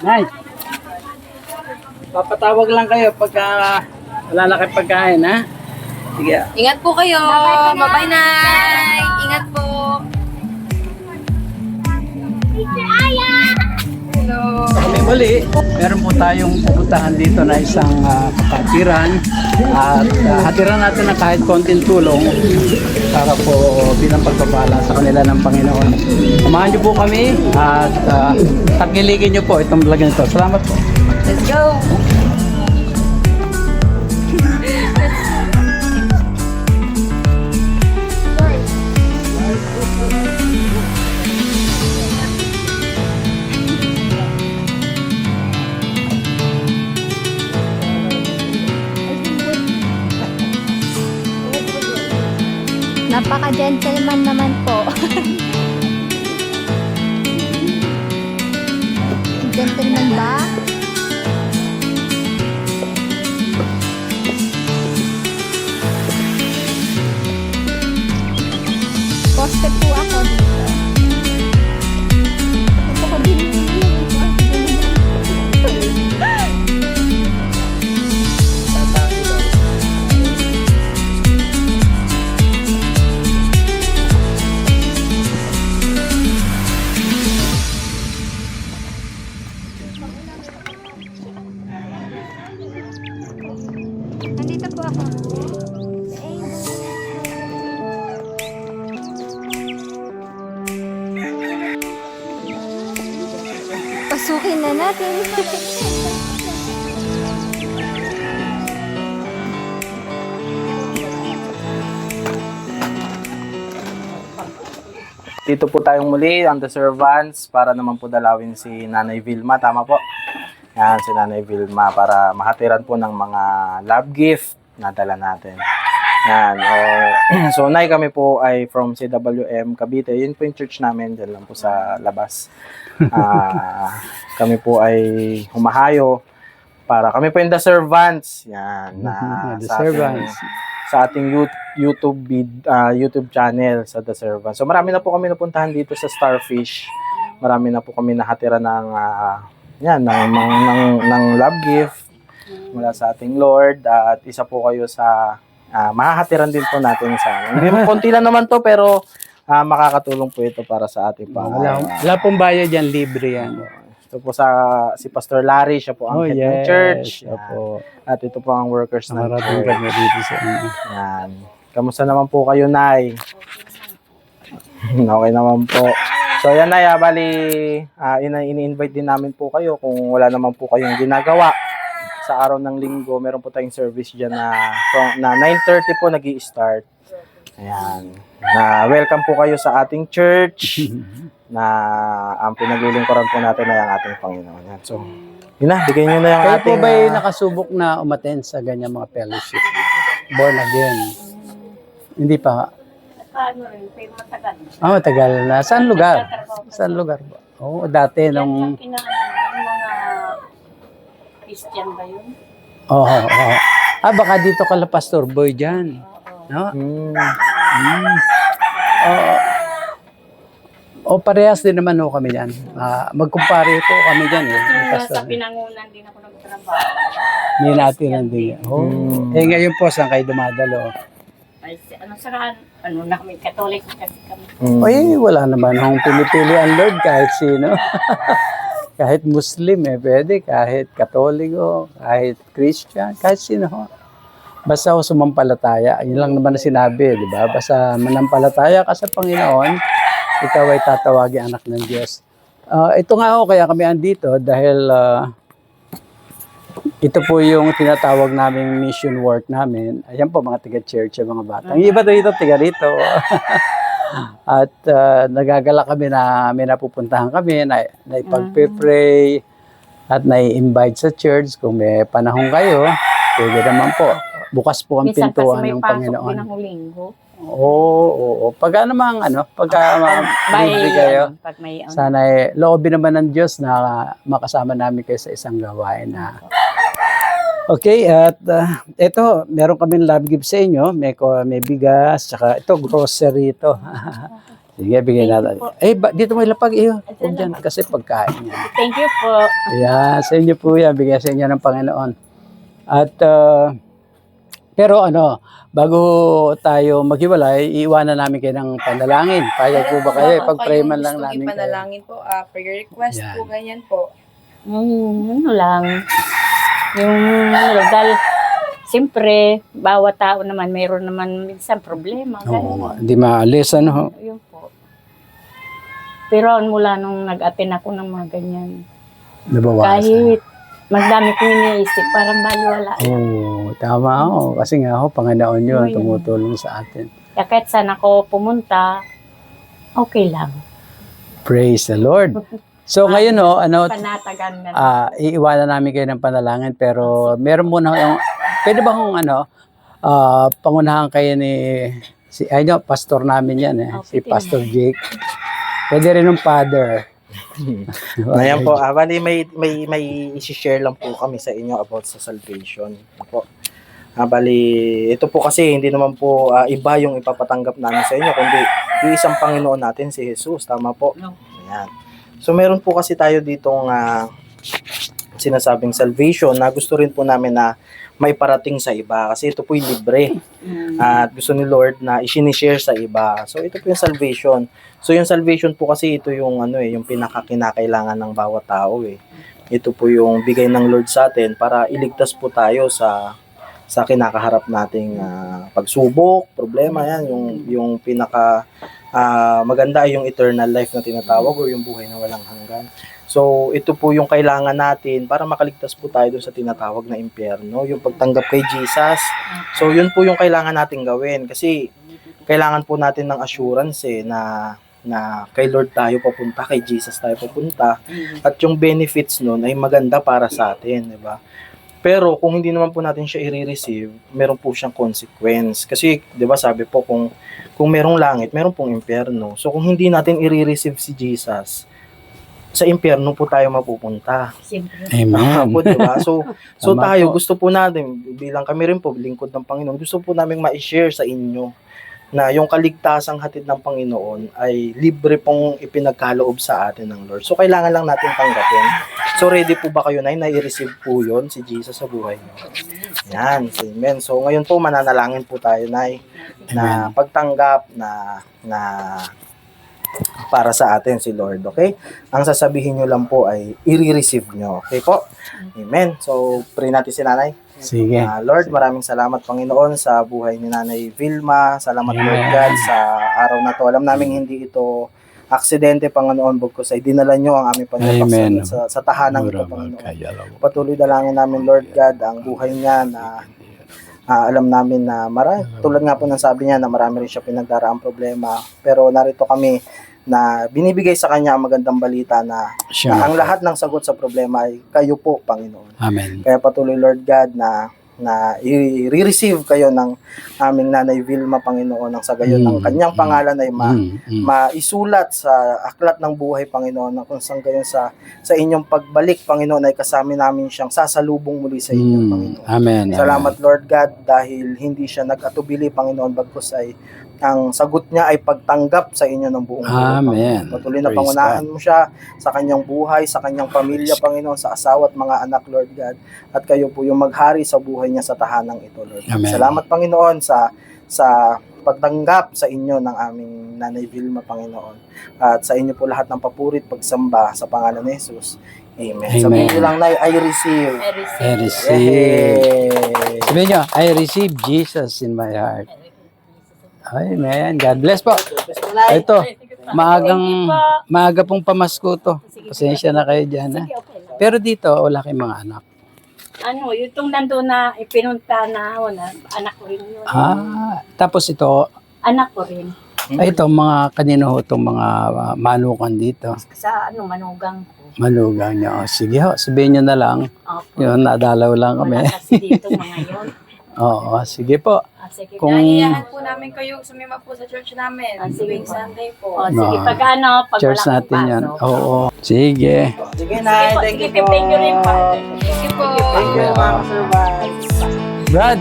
Nay, papatawag lang kayo pagka wala na kayong pagkain, ha? Sige. Ingat po kayo. Bye-bye, Nay. Ingat po. Hello. Kami muli, meron po tayong pupuntahan dito na isang kapatiran at hatiran natin na kahit konting tulong para po bilang pagpapala sa kanila ng Panginoon. Samahan niyo po kami at takilikin niyo po itong vlog nito. Salamat po. Let's go. Napaka-gentleman naman po. Gentleman ba? Poste po ako dito. Ako din. Nandito po ako. Pasukin na natin. Dito po tayong muli on the servants para naman po dalawin si Nanay Vilma. Tama po? Yan, si Nanay Vilma para mahatiran po ng mga love gift na dala natin. Yan. So, Nay, kami po ay from CWM Cavite. Yun po yung church namin. Diyan lang po sa labas. Kami po ay humahayo para kami po yung the servants. Yan. The servants. Sa ating YouTube channel sa The Servant. So marami na po kami napuntahan dito sa Starfish. Marami na po kami nahatira ng ng love gift mula sa ating Lord at isa po kayo sa mahahatiran din po natin sa hindi mo konti lang naman to pero makakatulong po ito para sa ating Wala pong bayad yan, libre yan. ito po si Pastor Larry, siya po ang head ng church. Opo. At ito po ang workers ng Nakarating church. kami dito sa inyo. Yan. Kamusta naman po kayo, Nay? Okay naman po. So, yan, Nay. Bali, ini-invite din namin po kayo kung wala naman po kayong ginagawa sa araw ng linggo. Meron po tayong service dyan na 9:30 po nag-i-start. Ayan. Welcome po kayo sa ating church na ang pinaglilingkuran po natin ay ang ating Panginoon. Yan. So, yun na. Bigay nyo na yung Kayo ating... po ba'y nakasubok na umattend sa ganyan mga fellowship? Born again? Hindi pa. Ano rin, pero matagal. Matagal na. Saan lugar? Saan lugar ba? Oo, dati nung... Yung mga Christian ba yun? Oo. Baka dito ka la Pastor Boy dyan. No? Parehas din naman ho kami dyan. Magkumpare po kami dyan. Sa pinangunan din ako nagtrabaho. Hindi natin nandiyan. Ngayon po, saan kayo dumadalo? Ay, saan? Na kami, Katolik kasi kami. Wala naman akong pinipili ang Lord kahit sino. Kahit Muslim pwede, kahit Katoliko, kahit Christian, kahit sino ho. Basta ako sumampalataya, yun lang naman na sinabi, di ba? Basta manampalataya ka sa Panginoon, ikaw ay tatawagin anak ng Diyos. Ito nga ho, kaya kami andito dahil ito po yung tinatawag naming mission work namin. Ayan po mga taga-church, mga bata. Ang iba dito, taga rito. At nagagala kami na may napupuntahan kami, na ipagpe-pray at na-invite sa church. Kung may panahon kayo, pwede naman po. Bukas po ang Minsan pintuan kasi may ng pasok Panginoon. din ang linggo. Oo. Pag libre kayo, Pag may sana loobin naman ng Diyos na makasama namin kayo sa isang gawain na. Okay, at ito, meron kaming love gift sa inyo. May bigas, saka ito, grocery ito. Sige, bigyan natin. po. Dito may lapag iyo. Huwag dyan, kasi pagkain yan. Thank you po. Yeah, sa inyo po yan. Bigyan sa inyo ng Panginoon. At, pero bago tayo maghiwalay, iiwanan namin kayo ng panalangin. Payag po ba kayo? Ipag-pray man lang namin kayo. Ipanalangin po, prayer request Yan. po, ganyan po. Ano lang. Yung dahil siyempre, bawat tao naman, mayroon naman minsan problema. Oo ganun. nga, hindi maalis, Yun po. Pero mula nung nag-attend ako ng mga ganyan, Nabawasan. kahit magdami kong iniisip, parang baliwala. Oo, tama ho. Kasi nga ho, Panginoon yun, Oo, yun. tumutulong sa atin. Kaya kahit saan ako pumunta, okay lang. Praise the Lord. So ngayon ho, Panatagan na. iiwanan namin kayo ng panalangin, pero meron muna yung, pwede ba kung pangunahan kayo ni, pastor namin yan si pwede Pastor Jake. Pwede rin ng father. Ayan po, bali may i-share lang po kami sa inyo about sa salvation. Ano po. Bali, ito po kasi hindi naman po iba yung ipapatanggap namin sa inyo, kundi yung isang Panginoon natin, si Jesus. Tama po? Ayan. So meron po kasi tayo ditong sinasabing salvation na gusto rin po namin na may parating sa iba. Kasi ito po yung libre. At gusto ni Lord na i-share sa iba. So ito po yung salvation. So yung salvation po kasi ito yung yung pinakakinakailangan ng bawat tao eh. Ito po yung bigay ng Lord sa atin para iligtas po tayo sa kinakaharap nating pagsubok, problema yan, yung pinaka maganda ay yung eternal life na tinatawag o yung buhay na walang hanggan. So ito po yung kailangan natin para makaligtas po tayo dun sa tinatawag na impyerno, yung pagtanggap kay Jesus. So yun po yung kailangan natin gawin kasi kailangan po natin ng assurance na kay Lord tayo papunta, kay Jesus tayo papunta, at yung benefits nun ay maganda para sa atin, di ba? Pero kung hindi naman po natin siya i-receive, meron po siyang consequence. Kasi, di ba sabi po, kung merong langit, meron pong impyerno. So kung hindi natin i-receive si Jesus, sa impyerno po tayo mapupunta. Siyempre. Amen. Po, diba? So Tama tayo, po. gusto po natin, bilang kami rin po, lingkod ng Panginoon, gusto po namin ma-share sa inyo na yung kaligtasang hatid ng Panginoon ay libre pong ipinagkaloob sa atin ng Lord. So, kailangan lang natin tanggapin. So, ready po ba kayo, Nay, na i-receive po yun, si Jesus sa buhay niyo? Yan. Amen. So, ngayon po, mananalangin po tayo, Nay, na pagtanggap na para sa atin si Lord, okay? Ang sasabihin nyo lang po ay i-receive nyo, okay po? Amen. So, pray natin si Nanay. Sige. Lord, maraming salamat Panginoon sa buhay ni Nanay Vilma. Salamat Lord God sa araw na to. Alam namin hindi ito aksidente Panginoon, bugkos ay dinala nyo ang aming Amen. Panginoon sa tahanang ito Panginoon. Patuloy dalangin namin Lord God ang buhay niya na alam namin na tulad nga po ng sabi niya na marami rin siya pinagdaraang problema. Pero narito kami na binibigay sa kanya ang magandang balita na ang lahat ng sagot sa problema ay kayo po, Panginoon. Amen. Kaya patuloy, Lord God, na i-receive kayo ng aming Nanay Vilma, Panginoon, nang sa gayon ng kanyang pangalan ay maisulat sa aklat ng buhay, Panginoon, na kung saan gayon sa inyong pagbalik, Panginoon, ay kasama namin siyang sasalubong muli sa inyo, Panginoon. Amen. Salamat, Lord God, dahil hindi siya nag-atubili, Panginoon, bagkus ay ang sagot niya ay pagtanggap sa inyo ng buong buhay. Amen. Patuloy na Praise pangunahan mo siya sa kanyang buhay, sa kanyang pamilya, Panginoon, sa asawa at mga anak, Lord God. At kayo po yung maghari sa buhay niya sa tahanang ito, Lord. Amen. Salamat, Panginoon, sa pagtanggap sa inyo ng aming Nanay Vilma, Panginoon. At sa inyo po lahat ng papurit, pagsamba sa pangalan ni Jesus. Amen. Amen. Sabihin niyo lang, Nay, I receive. I receive. Sabihin nyo, I receive Jesus in my heart. Amen. God bless po. Ito, maaga pong pamasko to. Pasensya na kayo dyan. Ha? Pero dito, wala kayong mga anak. Yung nandun na ipinunta na, anak ko rin yun. Tapos ito, Anak ko rin. ito mga kanino ho itong mga manukan dito. Sa manugang ko. Manugang nyo. Sige ho, sabihin nyo na lang. Opo. Yun, nadalaw lang kami. Wala kasi dito mga yun. Oo, sige po. Sige. Kung Naiiyahan po namin kayo sumima po sa church namin. Sige Tuwing po. Sunday po. Sige, No. pag church wala natin kang yan. pasok. Oo. Sige. Sige, Nay. Thank you po. Thank you rin po. Thank you po. Thank you, mga servants. Brad,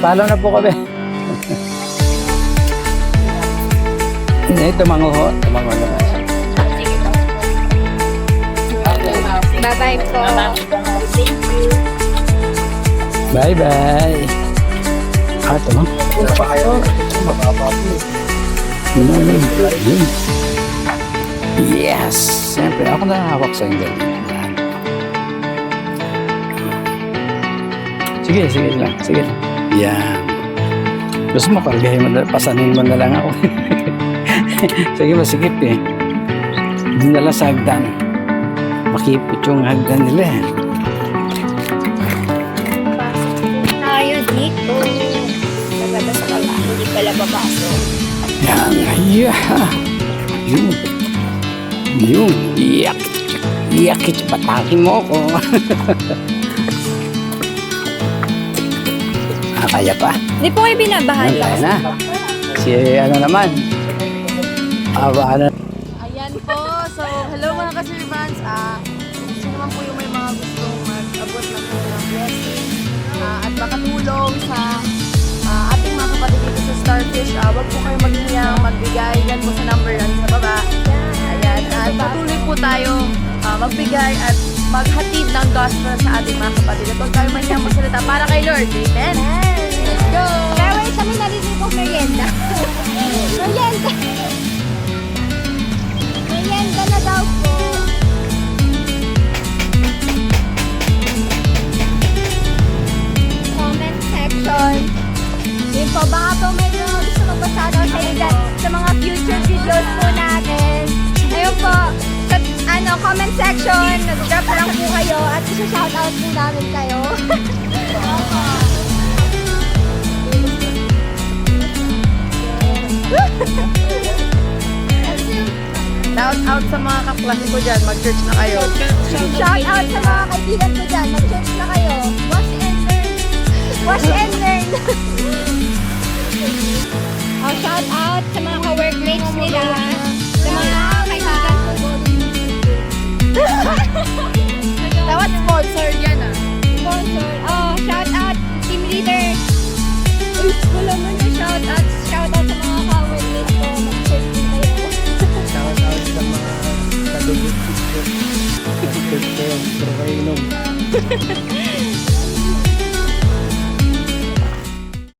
follow na po kami. Ito manguho. Tumango naman. Bye-bye po. Bye-bye. Ito mo. Yun. Yes! Siyempre, ako na hawak sa inyo. Yan. Sige, sige lang. Sige lang. Yan. Gusto mo, kargahin mo na, pasanin mo na lang ako. Sige, masikip eh. Hindi na lang sa hagdan. Makipot yung hagdan nila eh. Tayo dito. Nagada sa kala. Hindi pala babasok. Yan. Yeah. Yun. Yun. Iyak. Iyak. Patakin mo ako. Kaya pa. Hindi po kayo binabahan Kaya na. Si ano naman. Ano. Ayan po. So, hello mga ka-servants. Sino naman po yung may mga gustong mag-abot ng mga blessing at makatulong sa ating mga kapatid dito sa Starfish. Huwag po kayo maghihiyang magbigay. Yan po sa number yan sa baba. Ayan. At patuloy po tayo magbigay at maghatid ng gospel sa ating mga kapatid. At huwag tayo mahihiyang magsalita para kay Lord. Amen? Let's go! Kaya wait, kami narinig ko merienda. Merienda. Merienda na daw po. Comment section. Yun po, baka po may mga gusto magpa-shoutout sa inyo dyan sa mga future videos po natin. Ayun po, sa comment section, nag-drop lang po kayo at isa-shoutout po namin kayo. Shout out sa mga kaklase ko dyan. Mag-church na kayo. Shout out sa mga kaibigan ko dyan. Mag-church na kayo. Wash and learn. Wash and learn. Shout out sa mga ka-workmates nila.